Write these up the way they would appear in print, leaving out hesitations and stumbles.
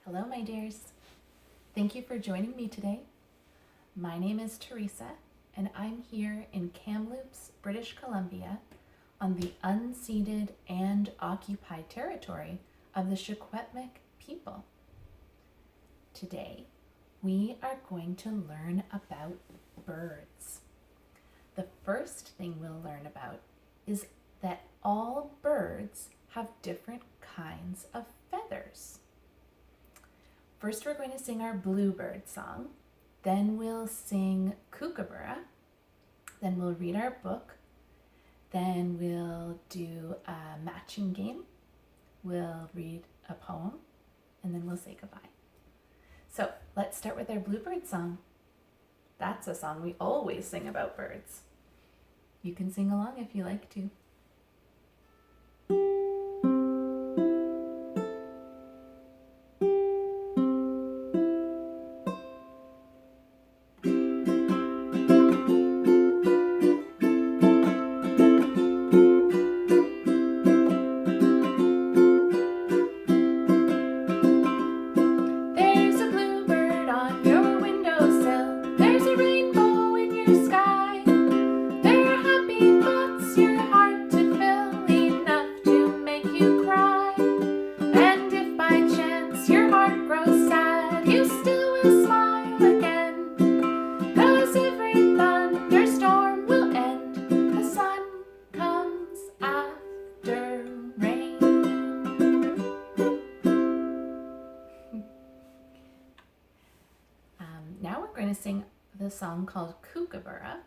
Hello, my dears. Thank you for joining me today. My name is Teresa, and I'm here in Kamloops, British Columbia, on the unceded and occupied territory of the Secwepemc people. Today, we are going to learn about birds. The first thing we'll learn about is that all birds have different kinds of feathers. First, we're going to sing our Bluebird Song. Then we'll sing Kookaburra. Then we'll read our book. Then we'll do a matching game. We'll read a poem. And then we'll say goodbye. So let's start with our Bluebird Song. That's a song we always sing about birds. You can sing along if you like to. Now we're going to sing the song called Kookaburra,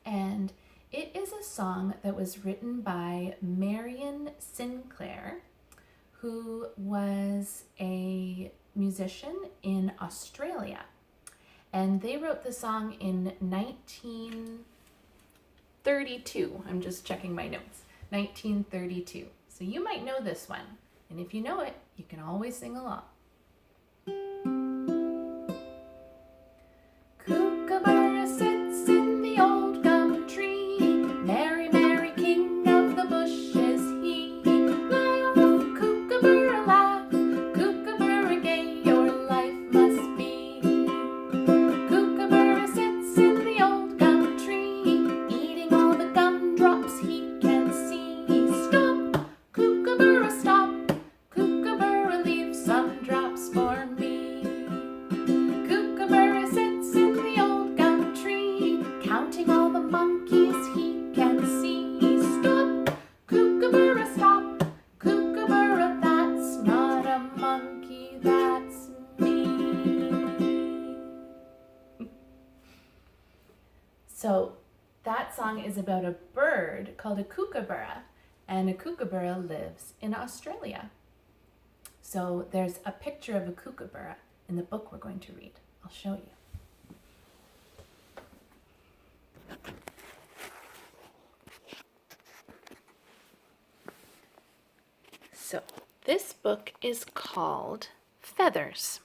and it is a song that was written by Marion Sinclair, who was a musician in Australia, and they wrote the song in 1932. I'm just checking my notes. 1932. So you might know this one, and if you know it, you can always sing along. Kookaburra sits in the old gum tree, merry, merry king of the bushes he. Laugh, Kookaburra, laugh, Kookaburra gay, your life must be. Kookaburra sits in the old gum tree, eating all the gumdrops he can see. Stop, Kookaburra, stop, Kookaburra, leave some drops for me. Counting all the monkeys he can see. Stop, Kookaburra, stop, Kookaburra, that's not a monkey, that's me. So that song is about a bird called a kookaburra, and a kookaburra lives in Australia. So there's a picture of a kookaburra in the book we're going to read. I'll show you. So this book is called Feathers,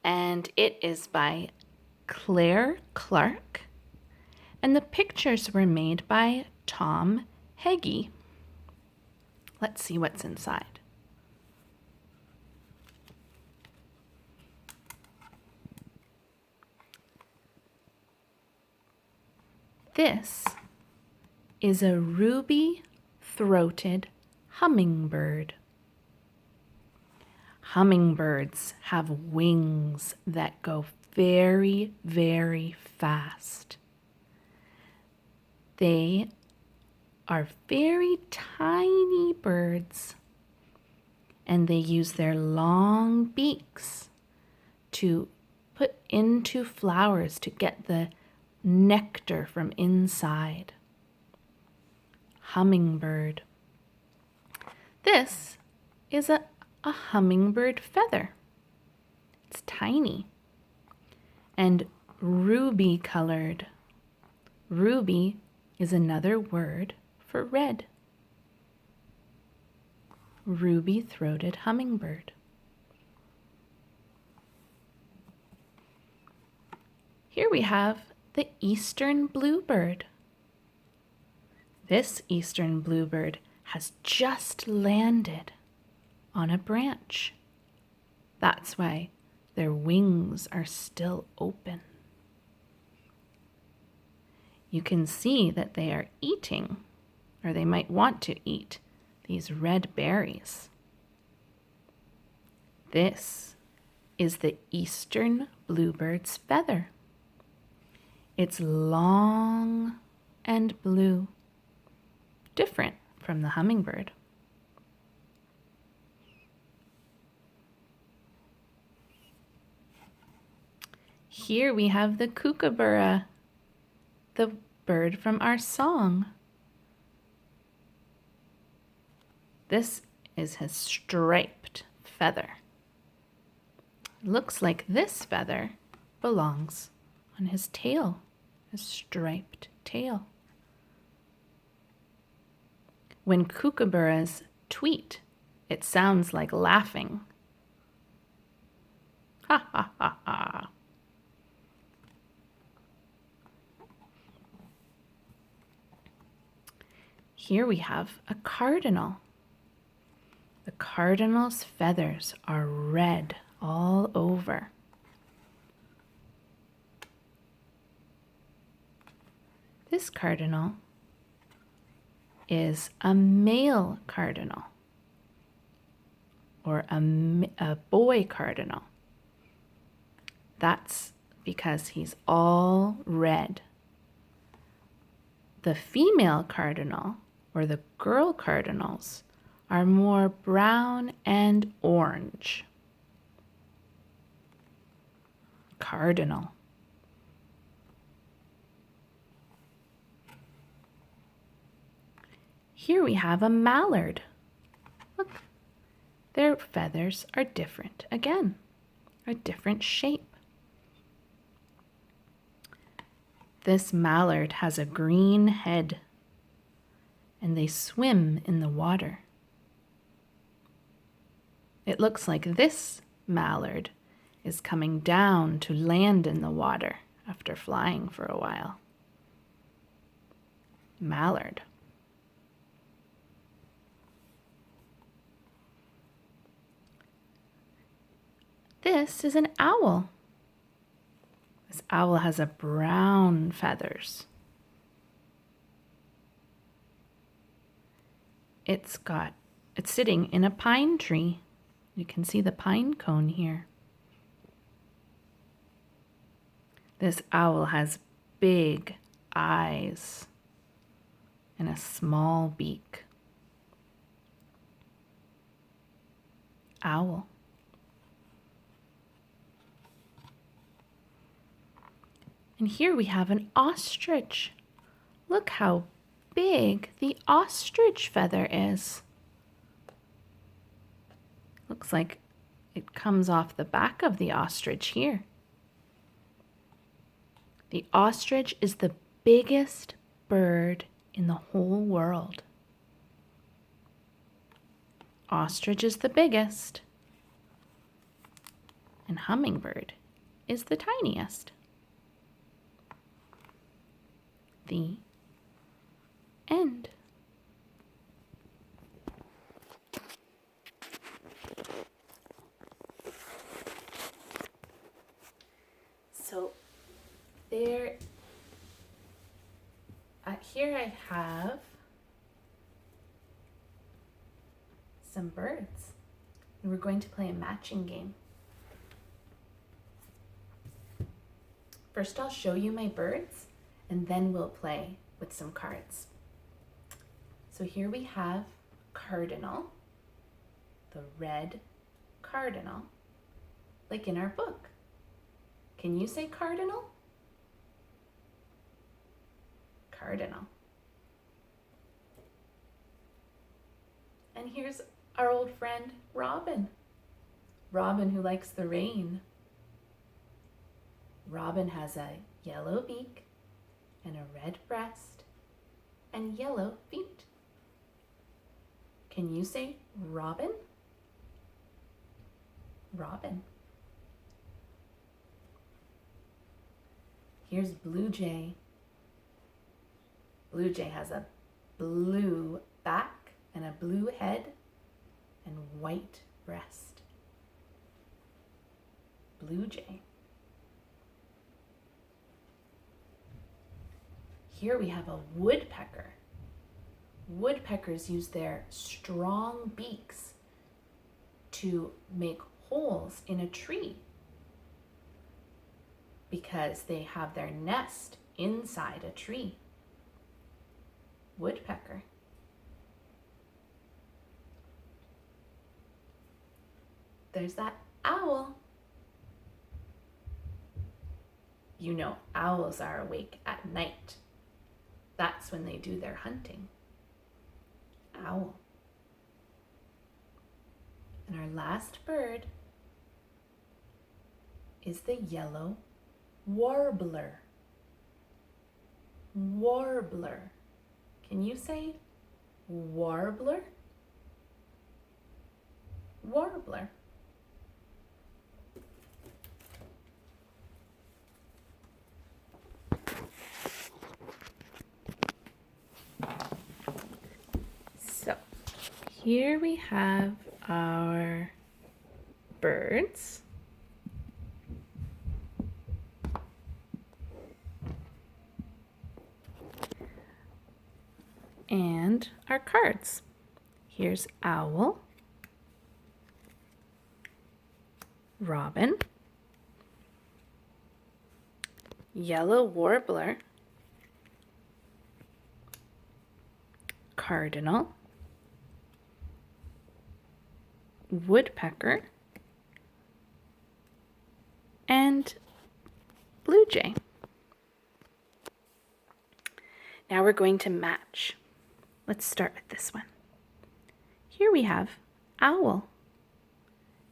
and it is by Claire Clark, and the pictures were made by Tom Heggie. Let's see what's inside. This is a ruby-throated hummingbird. Hummingbirds have wings that go very, very fast. They are very tiny birds, and they use their long beaks to put into flowers to get the nectar from inside. Hummingbird. This is a hummingbird feather. It's tiny and ruby colored. Ruby is another word for red. Ruby-throated hummingbird. Here we have the eastern bluebird. This eastern bluebird has just landed on a branch. That's why their wings are still open. You can see that they are eating, or they might want to eat, these red berries. This is the eastern bluebird's feather. It's long and blue, different from the hummingbird. Here we have the Kookaburra, the bird from our song. This is his striped feather. Looks like this feather belongs on his tail, his striped tail. When kookaburras tweet, it sounds like laughing. Ha ha ha ha. Here we have a cardinal. The cardinal's feathers are red all over. This cardinal is a male cardinal, or a boy cardinal. That's because he's all red. The female cardinal, or the girl cardinals, are more brown and orange. Cardinal. Here we have a mallard. Look, their feathers are different again, a different shape. This mallard has a green head, and they swim in the water. It looks like this mallard is coming down to land in the water after flying for a while. Mallard. This is an owl. This owl has a brown feathers. It's sitting in a pine tree. You can see the pine cone here. This owl has big eyes and a small beak. Owl. And here we have an ostrich. Look how big the ostrich feather is. Looks like it comes off the back of the ostrich here. The ostrich is the biggest bird in the whole world. Ostrich is the biggest, and hummingbird is the tiniest. The end. So here I have some birds, and we're going to play a matching game. First I'll show you my birds, and then we'll play with some cards. So here we have cardinal, the red cardinal, like in our book. Can you say cardinal? Cardinal. And here's our old friend Robin. Robin who likes the rain. Robin has a yellow beak and a red breast and yellow feet. Can you say robin? Robin. Here's Blue Jay. Blue Jay has a blue back and a blue head and white breast. blue jay. Here we have a woodpecker. Woodpeckers use their strong beaks to make holes in a tree because they have their nest inside a tree. Woodpecker. There's that owl. You know, owls are awake at night. That's when they do their hunting. Owl. And our last bird is the yellow warbler. Warbler. Can you say warbler? Warbler. So here we have our birds. And our cards. Here's owl, robin, yellow warbler, cardinal, woodpecker, and blue jay. Now we're going to match. Let's start with this one. Here we have owl.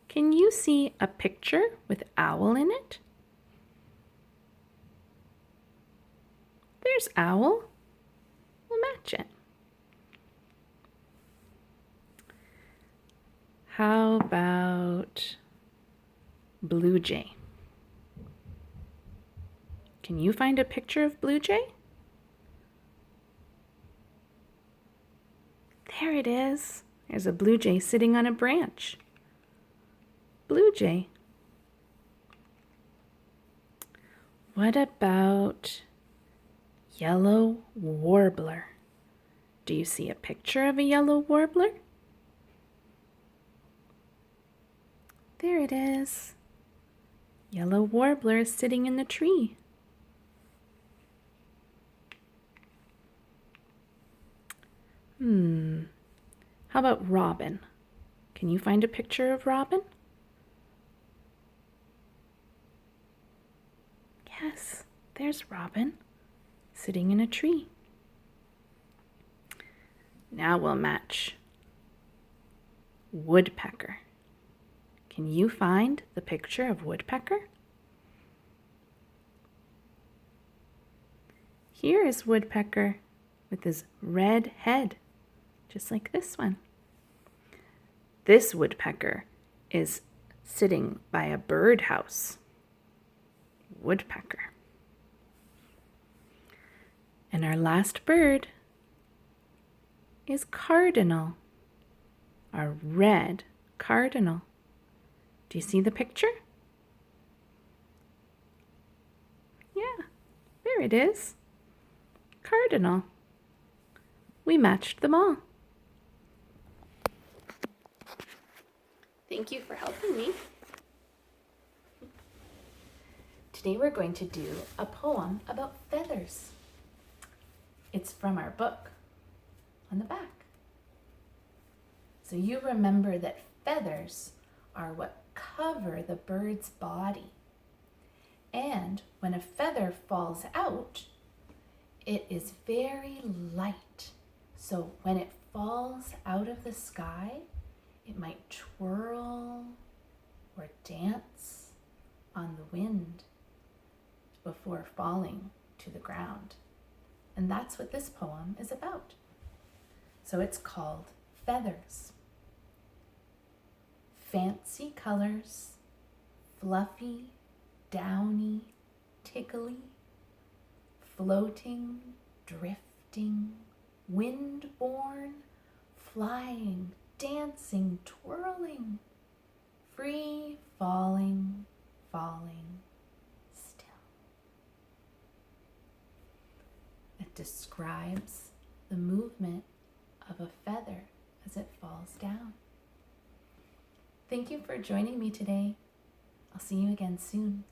Can you see a picture with owl in it? There's owl. We'll match it. How about blue jay? Can you find a picture of blue jay? There it is. There's a blue jay sitting on a branch. Blue jay. What about yellow warbler? Do you see a picture of a yellow warbler? There it is. Yellow warbler is sitting in the tree. How about robin? Can you find a picture of robin? Yes, there's robin sitting in a tree. Now we'll match woodpecker. Can you find the picture of woodpecker? Here is woodpecker with his red head, just like this one. This woodpecker is sitting by a birdhouse. Woodpecker. And our last bird is cardinal, our red cardinal. Do you see the picture? Yeah, there it is. Cardinal. We matched them all. Thank you for helping me. Today we're going to do a poem about feathers. It's from our book on the back. So you remember that feathers are what cover the bird's body. And when a feather falls out, it is very light. So when it falls out of the sky, it might twirl or dance on the wind before falling to the ground. And that's what this poem is about. So it's called Feathers. Fancy colors, fluffy, downy, tickly, floating, drifting, wind-borne, flying, dancing, twirling, free falling, falling still. It describes the movement of a feather as it falls down. Thank you for joining me today. I'll see you again soon.